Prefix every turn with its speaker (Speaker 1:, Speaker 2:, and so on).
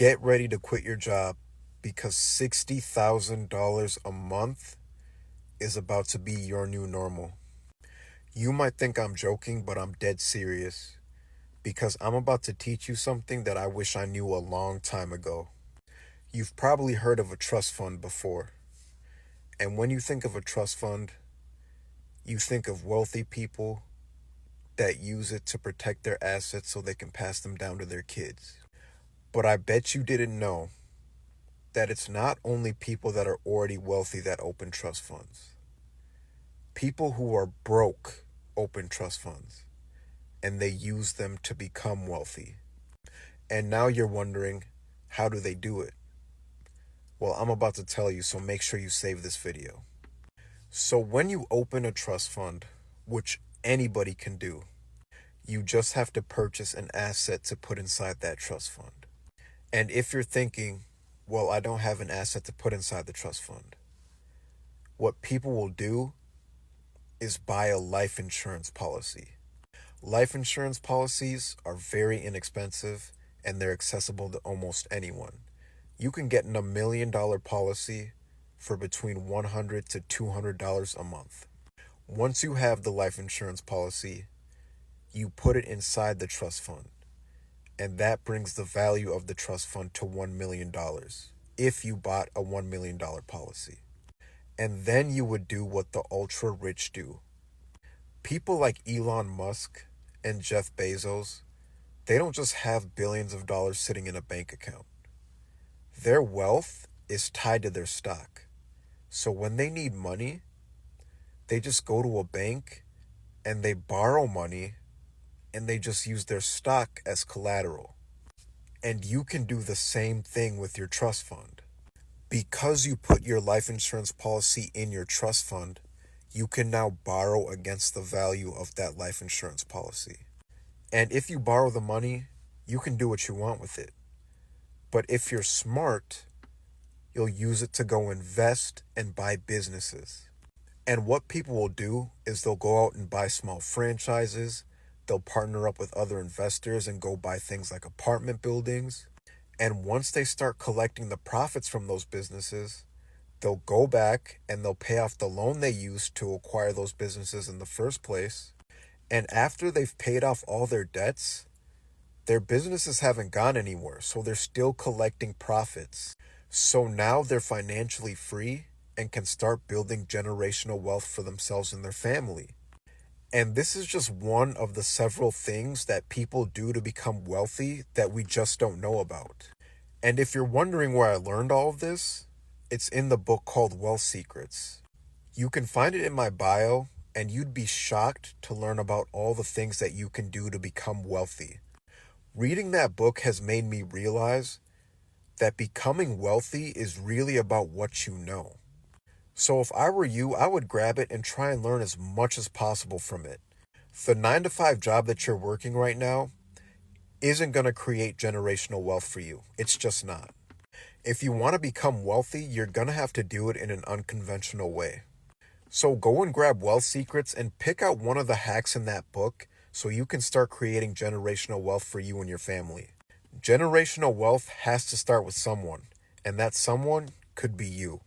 Speaker 1: Get ready to quit your job because $60,000 a month is about to be your new normal. You might think I'm joking, but I'm dead serious because I'm about to teach you something that I wish I knew a long time ago. You've probably heard of a trust fund before. And when you think of a trust fund, you think of wealthy people that use it to protect their assets so they can pass them down to their kids. But I bet you didn't know that it's not only people that are already wealthy that open trust funds. People who are broke open trust funds, and they use them to become wealthy. And now you're wondering, how do they do it? Well, I'm about to tell you, so make sure you save this video. So when you open a trust fund, which anybody can do, you just have to purchase an asset to put inside that trust fund. And if you're thinking, well, I don't have an asset to put inside the trust fund, what people will do is buy a life insurance policy. Life insurance policies are very inexpensive and they're accessible to almost anyone. You can get a $1 million policy for between $100 to $200 a month. Once you have the life insurance policy, you put it inside the trust fund, and that brings the value of the trust fund to $1 million if you bought a $1 million policy. And then you would do what the ultra rich do. People like Elon Musk and Jeff Bezos, they don't just have billions of dollars sitting in a bank account. Their wealth is tied to their stock. So when they need money, they just go to a bank and they borrow money and they just use their stock as collateral. And you can do the same thing with your trust fund. Because you put your life insurance policy in your trust fund, you can now borrow against the value of that life insurance policy. And if you borrow the money, you can do what you want with it. But if you're smart, you'll use it to go invest and buy businesses. And what people will do is they'll go out and buy small franchises. They'll partner up with other investors and go buy things like apartment buildings. And once they start collecting the profits from those businesses, they'll go back and they'll pay off the loan they used to acquire those businesses in the first place. And after they've paid off all their debts, their businesses haven't gone anywhere, so they're still collecting profits. So now they're financially free and can start building generational wealth for themselves and their family. And this is just one of the several things that people do to become wealthy that we just don't know about. And if you're wondering where I learned all of this, it's in the book called Wealth Secrets. You can find it in my bio, and you'd be shocked to learn about all the things that you can do to become wealthy. Reading that book has made me realize that becoming wealthy is really about what you know. So if I were you, I would grab it and try and learn as much as possible from it. The 9-to-5 job that you're working right now isn't going to create generational wealth for you. It's just not. If you want to become wealthy, you're going to have to do it in an unconventional way. So go and grab Wealth Secrets and pick out one of the hacks in that book so you can start creating generational wealth for you and your family. Generational wealth has to start with someone, and that someone could be you.